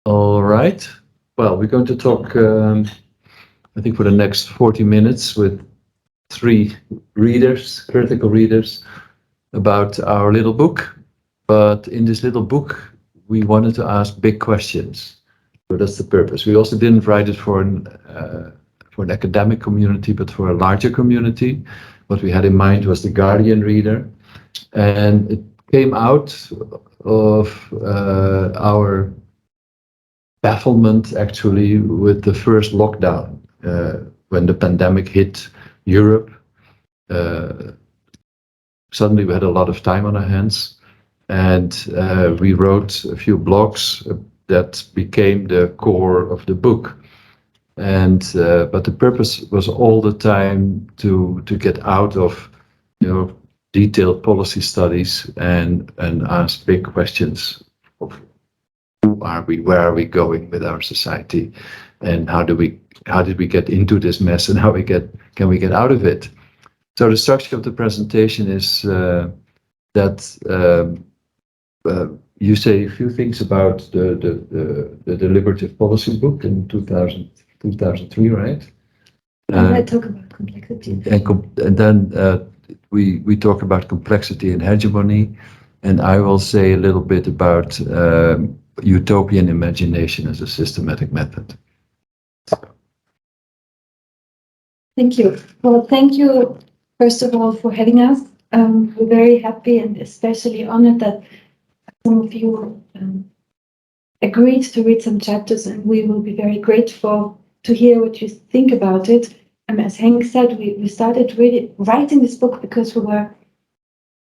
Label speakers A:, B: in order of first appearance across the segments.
A: All right. Well, we're going to talk, I think, for the next 40 minutes with three readers, critical readers, about our little book. But in this little book, we wanted to ask big questions. So that's the purpose. We also didn't write it for an academic community, but for a larger community. What we had in mind was the Guardian reader, and it came out of our bafflement actually with the first lockdown when the pandemic hit Europe. Suddenly we had a lot of time on our hands, and we wrote a few blogs that became the core of the book. And but the purpose was all the time to get out of detailed policy studies and ask big questions of who are we, where are we going with our society, and how did we get into this mess, and can we get out of it. So the structure of the presentation is that you say a few things about the deliberative policy book in 2003, right?
B: I talk about complexity.
A: And then we talk about complexity and hegemony, and I will say a little bit about utopian imagination as a systematic method.
B: Thank you. Well, thank you, first of all, for having us. We're very happy and especially honored that some of you agreed to read some chapters, and we will be very grateful to hear what you think about it. As Henrik said, we started really writing this book because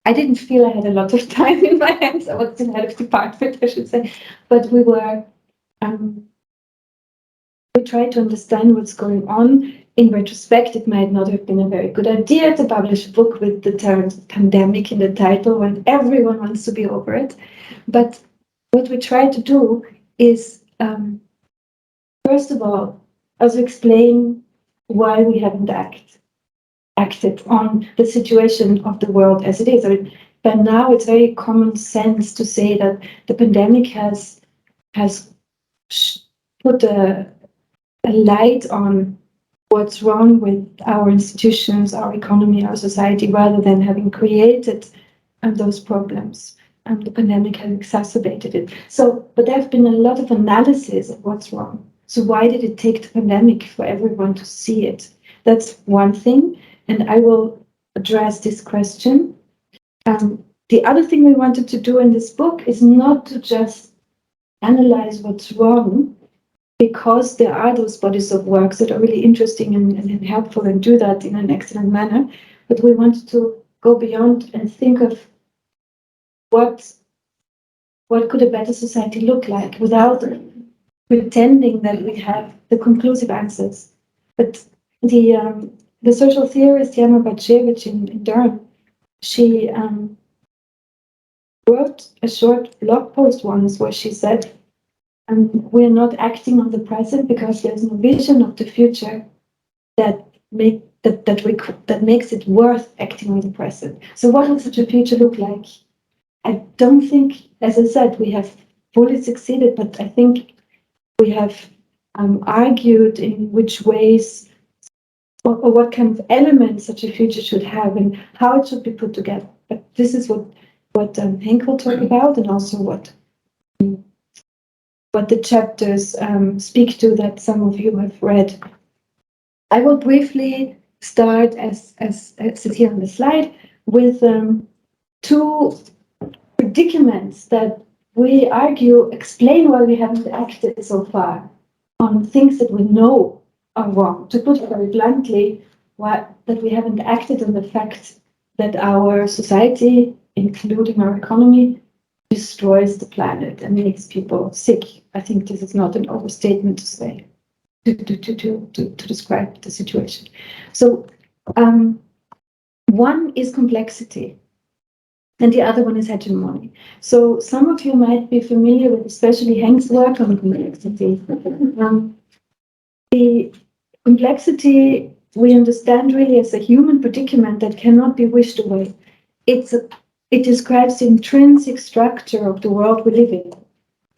B: I didn't feel I had a lot of time in my hands. I was still head of department, I should say, but we tried to understand what's going on. In retrospect, it might not have been a very good idea to publish a book with the term pandemic in the title when everyone wants to be over it. But what we try to do is, first of all, also explain why we haven't acted on the situation of the world as it is. By now, it's very common sense to say that the pandemic has put a light on what's wrong with our institutions, our economy, our society, rather than having created those problems. The pandemic has exacerbated it. But there have been a lot of analysis of what's wrong. So why did it take the pandemic for everyone to see it? That's one thing, and I will address this question. The other thing we wanted to do in this book is not to just analyze what's wrong, because there are those bodies of works that are really interesting and helpful and do that in an excellent manner. But we wanted to go beyond and think of what could a better society look like without pretending that we have the conclusive answers. But the social theorist Jana Bacevich in Durham, she wrote a short blog post once where she said, we're not acting on the present because there's no vision of the future that makes it worth acting on the present. So what would such a future look like? I don't think, as I said, we have fully succeeded, but I think we have argued in which ways or what kind of elements such a future should have and how it should be put together. But this is what Henk will talk about, and also what the chapters speak to that some of you have read. I will briefly start, as it here on the slide, with two predicaments that we argue explain why we haven't acted so far on things that we know are wrong. To put it very bluntly, that we haven't acted on the fact that our society, including our economy, destroys the planet and makes people sick. I think this is not an overstatement to say, to describe the situation. So one is complexity, and the other one is hegemony. So some of you might be familiar with especially Henk's work on complexity. The complexity we understand really as a human predicament that cannot be wished away. It describes the intrinsic structure of the world we live in.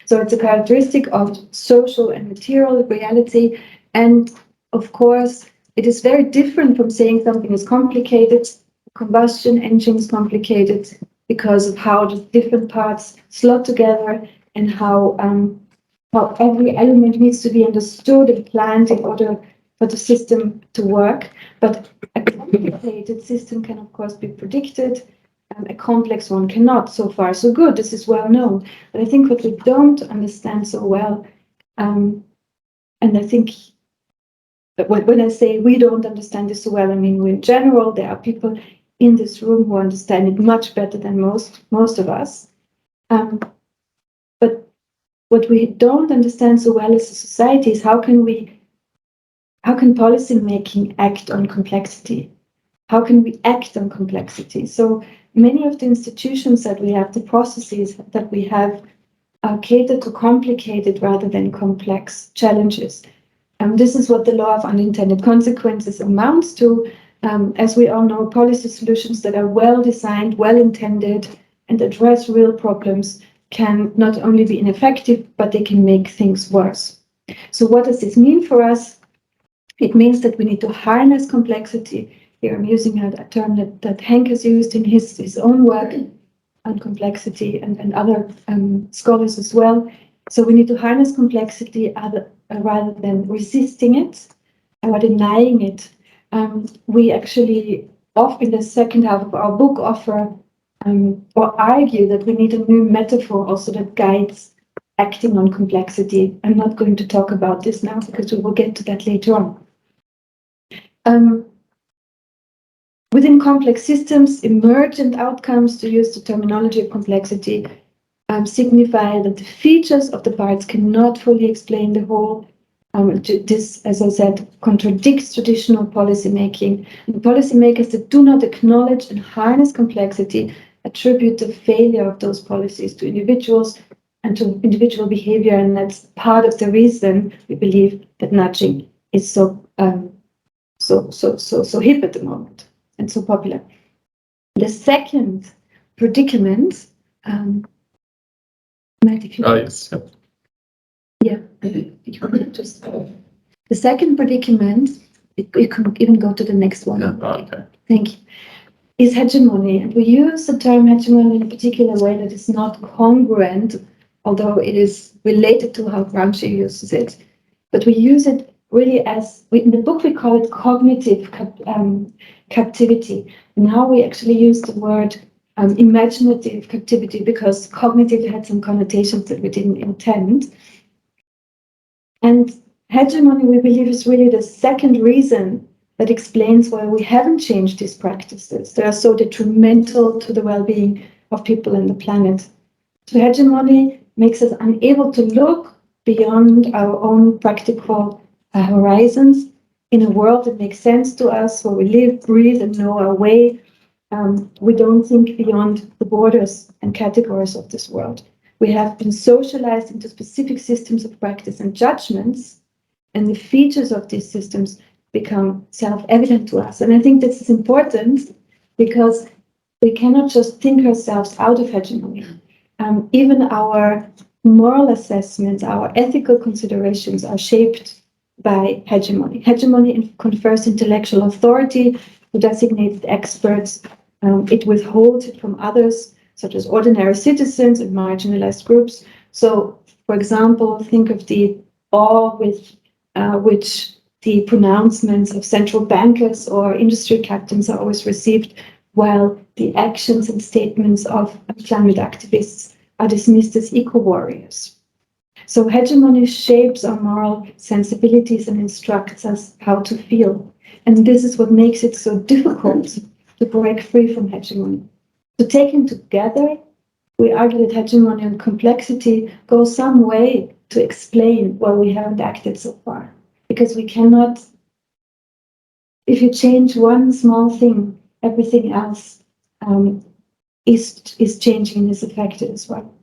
B: So it's a characteristic of social and material reality. And of course, it is very different from saying something is complicated. Combustion engine is complicated because of how the different parts slot together and how every element needs to be understood and planned in order for the system to work. But a complicated system can, of course, be predicted. A complex one cannot. So far, so good. This is well known. But I think what we don't understand so well, and I think when I say we don't understand this so well, I mean in general, there are people in this room who understand it much better than most of us. But what we don't understand so well as a society is how can policy making act on complexity? How can we act on complexity? So many of the institutions that we have, the processes that we have, are catered to complicated rather than complex challenges. This is what the law of unintended consequences amounts to. As we all know, policy solutions that are well designed, well intended, and address real problems can not only be ineffective, but they can make things worse. So what does this mean for us? It means that we need to harness complexity. Here I'm using a term that Henk has used in his own work on complexity and other scholars as well. So we need to harness complexity rather than resisting it or denying it. We actually, in the second half of our book, offer or argue that we need a new metaphor also that guides acting on complexity. I'm not going to talk about this now because we will get to that later on. Within complex systems, emergent outcomes, to use the terminology of complexity, signify that the features of the parts cannot fully explain the whole. This, as I said, contradicts traditional policymaking. And policymakers that do not acknowledge and harness complexity attribute the failure of those policies to individuals and to individual behavior, and that's part of the reason we believe that nudging is so hip at the moment and so popular. The second predicament,
A: yes.
B: Yeah, just the second predicament, you can even go to the next one.
A: Yeah, okay.
B: Thank you. Is hegemony. And we use the term hegemony in a particular way that is not congruent, although it is related to how Gramsci uses it. But we use it really in the book we call it cognitive captivity. Now we actually use the word imaginative captivity because cognitive had some connotations that we didn't intend. And hegemony, we believe, is really the second reason that explains why we haven't changed these practices. They are so detrimental to the well-being of people and the planet. So hegemony makes us unable to look beyond our own practical horizons in a world that makes sense to us, where we live, breathe, and know our way. We don't think beyond the borders and categories of this world. We have been socialized into specific systems of practice and judgments, and the features of these systems become self-evident to us. And I think this is important because we cannot just think ourselves out of hegemony. Even our moral assessments, our ethical considerations are shaped by hegemony. Hegemony confers intellectual authority to designated experts. It withholds it from others, such as ordinary citizens and marginalized groups. So, for example, think of the awe with which the pronouncements of central bankers or industry captains are always received, while the actions and statements of climate activists are dismissed as eco-warriors. So hegemony shapes our moral sensibilities and instructs us how to feel. And this is what makes it so difficult to break free from hegemony. So taken together, we argue that hegemony and complexity go some way to explain why we haven't acted so far. Because we cannot, if you change one small thing, everything else is changing and is affected as well.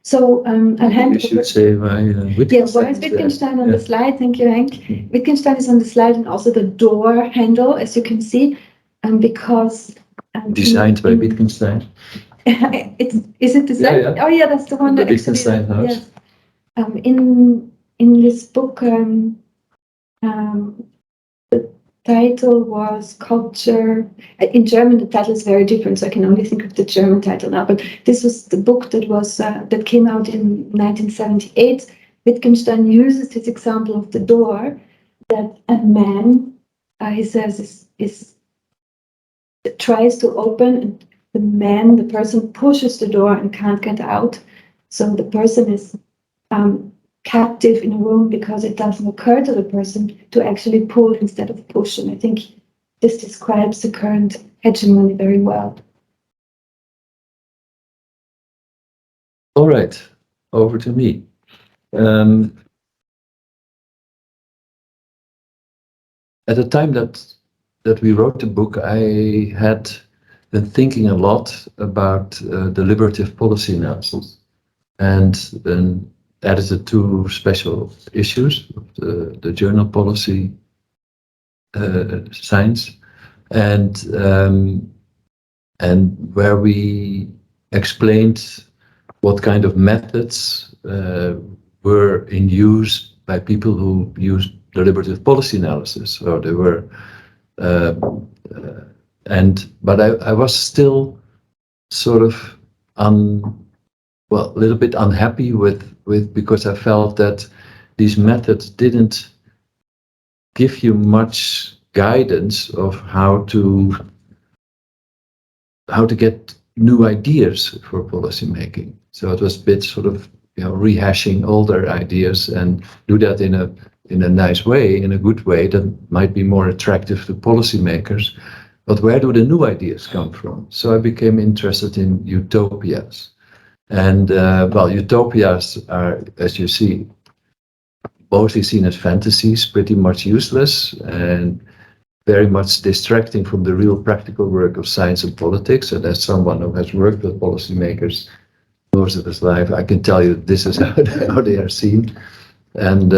B: So I'll hand
A: You should say why Wittgenstein.
B: Yes, why is Wittgenstein on the slide? Thank you, Henk. Wittgenstein is on the slide and also the door handle, as you can see, because
A: designed by Wittgenstein.
B: Is it the same?
A: Yeah.
B: Oh yeah, that's the one
A: The
B: that actually.
A: Wittgenstein house.
B: Yes. In this book, the title was Culture. In German, the title is very different, so I can only think of the German title now. But this was the book that came out in 1978. Wittgenstein uses this example of the door that a man, he says, is tries to open, and the person pushes the door and can't get out. So the person is captive in a room because it doesn't occur to the person to actually pull instead of push. And I think this describes the current hegemony very well.
A: All right, over to me. At the time that we wrote the book, I had been thinking a lot about deliberative policy analysis, and then edited two special issues of the journal Policy Science, and where we explained what kind of methods were in use by people who used deliberative policy analysis. So they were, but I was still sort of a little bit unhappy with because I felt that these methods didn't give you much guidance of how to get new ideas for policy making. So it was a bit sort of rehashing older ideas and do that in a nice way, in a good way that might be more attractive to policymakers. But where do the new ideas come from? So I became interested in utopias. And utopias are, as you see, mostly seen as fantasies, pretty much useless and very much distracting from the real practical work of science and politics. And as someone who has worked with policymakers most of his life, I can tell you this is how they are seen. And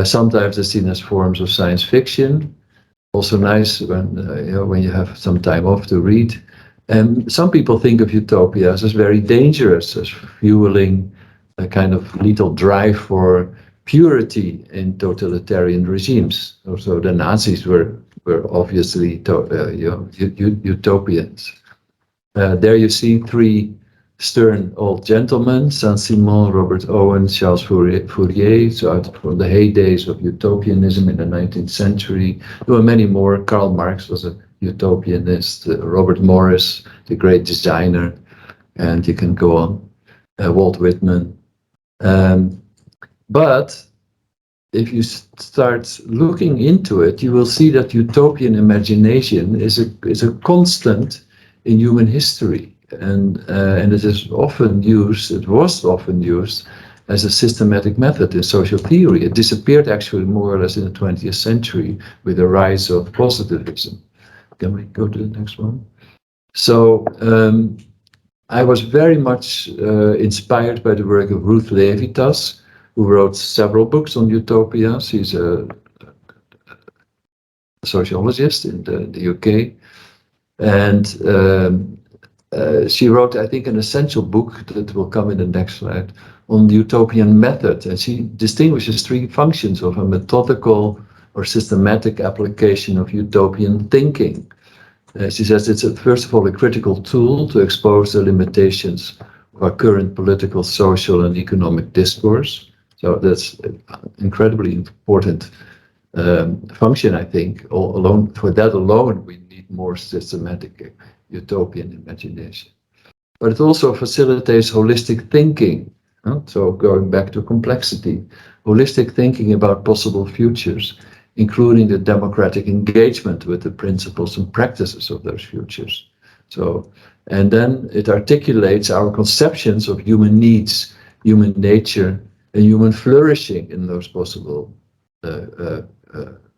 A: sometimes they're seen as forms of science fiction. Also nice when you have some time off to read. And some people think of utopias as very dangerous, as fueling a kind of lethal drive for purity in totalitarian regimes. Also, the Nazis were obviously utopians. There you see three stern old gentlemen: Saint-Simon, Robert Owen, Charles Fourier, so out from the heydays of utopianism in the 19th century. There were many more. Karl Marx was a utopianist, Robert Morris, the great designer, and you can go on, Walt Whitman. But if you start looking into it, you will see that utopian imagination is a constant in human history, and it is often used. It was often used as a systematic method in social theory. It disappeared actually more or less in the 20th century with the rise of positivism. Can we go to the next one? So I was very much inspired by the work of Ruth Levitas, who wrote several books on utopias. She's a sociologist in the UK. And she wrote, I think, an essential book that will come in the next slide on the utopian method. And she distinguishes three functions of a methodical or systematic application of utopian thinking. She says it's, first of all, a critical tool to expose the limitations of our current political, social, and economic discourse. So that's an incredibly important function, I think. For that alone, we need more systematic utopian imagination. But it also facilitates holistic thinking. So going back to complexity, holistic thinking about possible futures, including the democratic engagement with the principles and practices of those futures. So, and then it articulates our conceptions of human needs, human nature, and human flourishing in those possible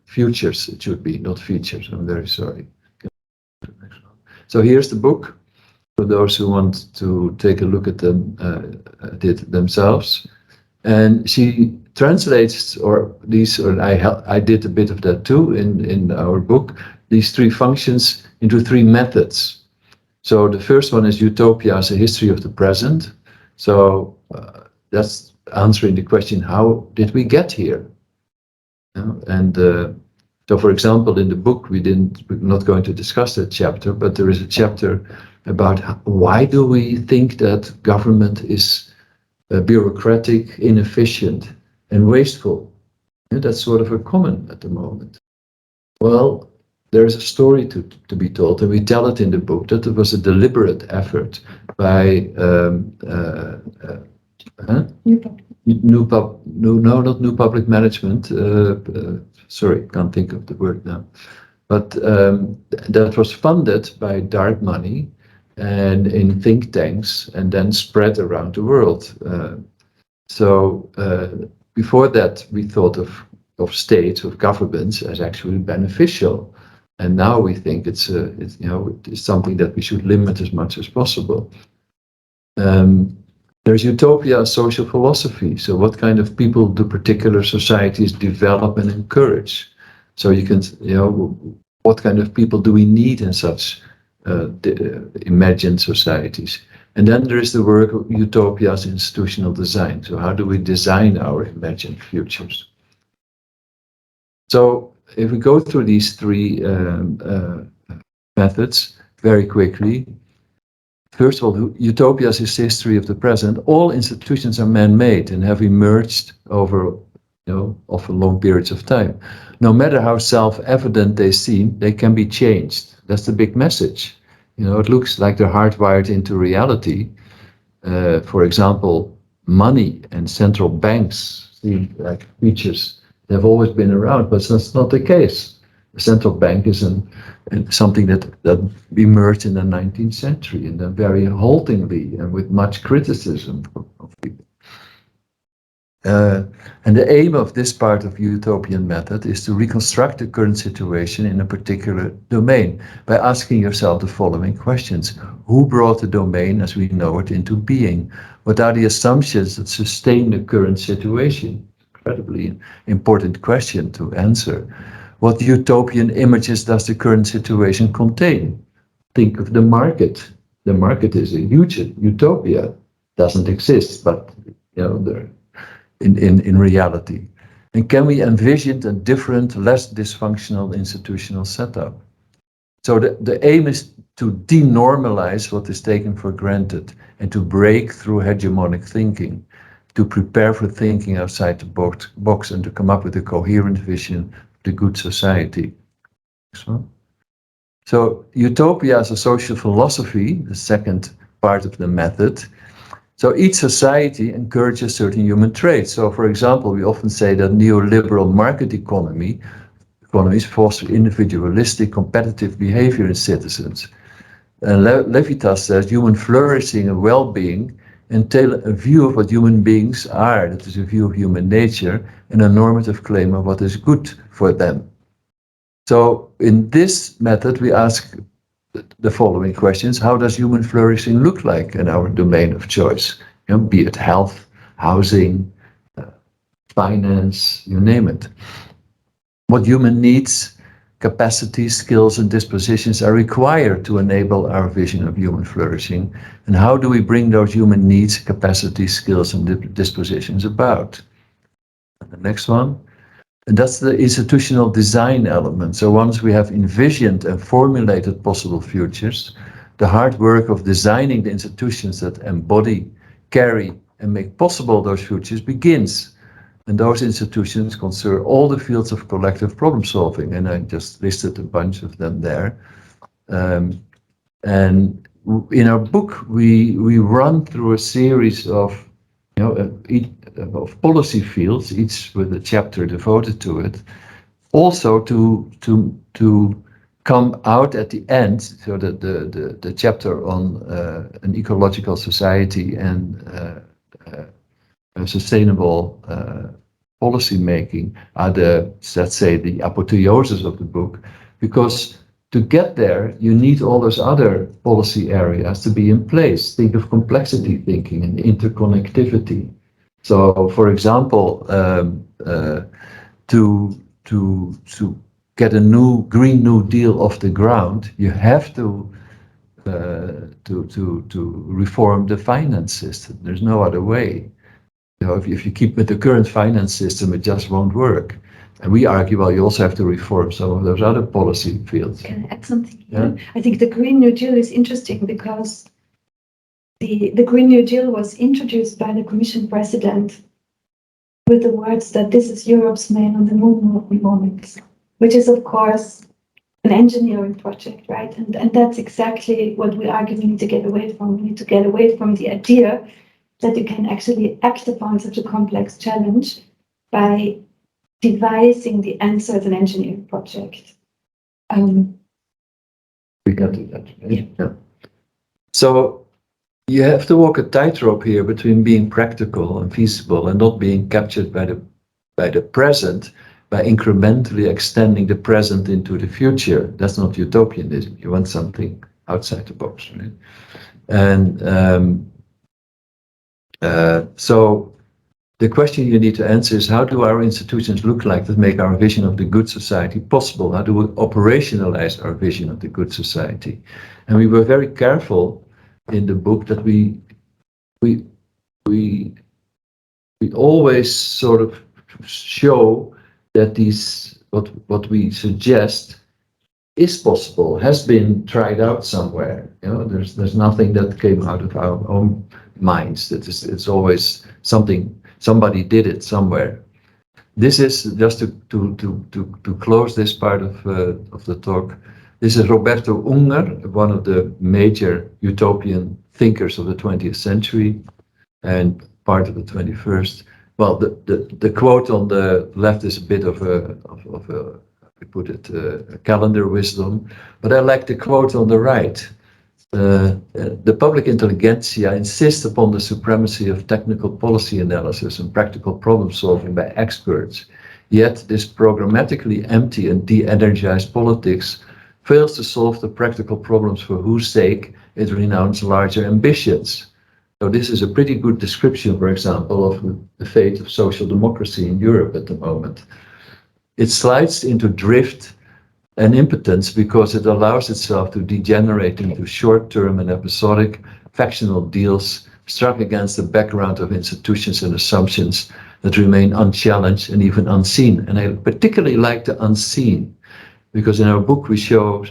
A: futures. It should be, not features. I'm very sorry. So here's the book for those who want to take a look at them themselves. And she translates, I did a bit of that too in our book, these three functions into three methods. So the first one is Utopia as a History of the Present. So that's answering the question, how did we get here? And so, for example, in the book, we're not going to discuss that chapter, but there is a chapter about why do we think that government is bureaucratic, inefficient, and wasteful. That's sort of a common at the moment. Well, there's a story to be told, and we tell it in the book, that it was a deliberate effort by not New Public Management. Sorry, can't think of the word now. But that was funded by dark money and in think tanks, and then spread around the world. So before that, we thought of states, of governments, as actually beneficial, and now we think it's something that we should limit as much as possible. There's utopia as social philosophy. So what kind of people do particular societies develop and encourage? So you can, what kind of people do we need in such imagined societies? And then there is the work of utopia as institutional design. So how do we design our imagined futures? So if we go through these three methods very quickly. First of all, utopia is history of the present. All institutions are man-made and have emerged over, often long periods of time. No matter how self-evident they seem, they can be changed. That's the big message. It looks like they're hardwired into reality. For example, money and central banks seem like features that have always been around, but that's not the case. The central bank is something that emerged in the 19th century, and then very haltingly and with much criticism of people. And the aim of this part of utopian method is to reconstruct the current situation in a particular domain by asking yourself the following questions. Who brought the domain as we know it into being? What are the assumptions that sustain the current situation? Incredibly important question to answer. What utopian images does the current situation contain? Think of the market. The market is a huge utopia. Doesn't exist, but in reality. And can we envision a different, less dysfunctional institutional setup? So the aim is to denormalize what is taken for granted and to break through hegemonic thinking, to prepare for thinking outside the box and to come up with a coherent vision the good society. So utopia as a social philosophy, the second part of the method. So each society encourages certain human traits. So for example, we often say that neoliberal market economies foster individualistic competitive behavior in citizens. And Levitas says human flourishing and well-being entail a view of what human beings are, that is a view of human nature, and a normative claim of what is good for them. So in this method, we ask the following questions. How does human flourishing look like in our domain of choice? Be it health, housing, finance, you name it. What human needs, capacities, skills, and dispositions are required to enable our vision of human flourishing? And how do we bring those human needs, capacities, skills, and dispositions about? And the next one. And that's the institutional design element. So once we have envisioned and formulated possible futures, the hard work of designing the institutions that embody, carry, and make possible those futures begins. And those institutions concern all the fields of collective problem solving. And I just listed a bunch of them there. And in our book, we run through a series of of policy fields, each with a chapter devoted to it, also to come out at the end, so that the chapter on an ecological society and sustainable policy making are let's say, the apotheosis of the book, because to get there, you need all those other policy areas to be in place. Think of complexity thinking and interconnectivity. So, for example, to get a new Green New Deal off the ground, you have to to reform the finance system. There's no other way. You know, if you keep with the current finance system, it just won't work. And we argue, well, you also have to reform some of those other policy fields.
B: Can I add something here? Yeah. I think the Green New Deal is interesting because the Green New Deal was introduced by the Commission President with the words that this is Europe's man on the moon moment, which is, of course, an engineering project, right? And that's exactly what we argue we need to get away from. We need to get away from the idea that you can actually act upon such a complex challenge by devising the answer as an engineering project.
A: We can do that. Right? Yeah. So you have to walk a tightrope here between being practical and feasible and not being captured by the present, by incrementally extending the present into the future. That's not utopianism. You want something outside the box, right? And so the question you need to answer is, how do our institutions look like that make our vision of the good society possible? How do we operationalize our vision of the good society? And we were very careful in the book that we always sort of show that what we suggest is possible, has been tried out somewhere. You know, there's nothing that came out of our own minds. It's always somebody did it somewhere. This is just to close this part of the talk. This is Roberto Unger, one of the major utopian thinkers of the 20th century and part of the 21st. Well, the quote on the left is a bit of a calendar wisdom, but I like the quote on the right. The public intelligentsia insists upon the supremacy of technical policy analysis and practical problem solving by experts. Yet this programmatically empty and de-energized politics fails to solve the practical problems for whose sake it renounced larger ambitions. So this is a pretty good description, for example, of the fate of social democracy in Europe at the moment. It slides into drift and impotence because it allows itself to degenerate into short-term and episodic factional deals struck against the background of institutions and assumptions that remain unchallenged and even unseen. And I particularly like the unseen, because in our book we show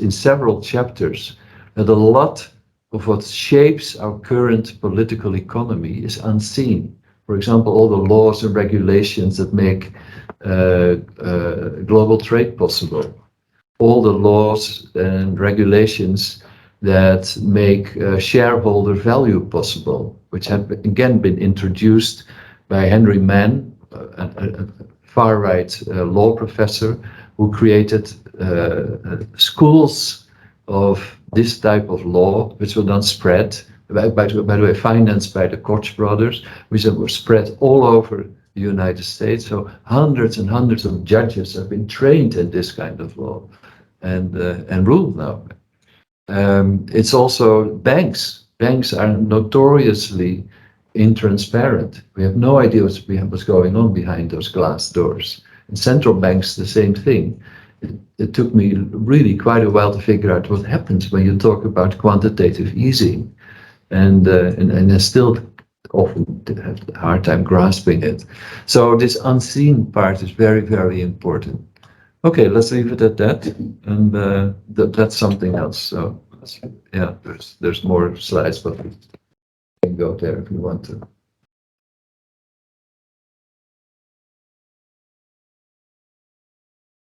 A: in several chapters that a lot of what shapes our current political economy is unseen. For example, all the laws and regulations that make global trade possible, all the laws and regulations that make shareholder value possible, which have again been introduced by Henry Mann, a far-right law professor who created schools of this type of law, which were then spread, by the way, financed by the Koch brothers, which were spread all over the United States. So hundreds and hundreds of judges have been trained in this kind of law and rule now. It's also banks. Banks are notoriously intransparent. We have no idea what's going on behind those glass doors. And central banks, the same thing. It took me really quite a while to figure out what happens when you talk about quantitative easing, and I still often have a hard time grasping it. So this unseen part is very, very important. Okay, let's leave it at that, and that's something else. So yeah, there's more slides, but we can go there if you want to.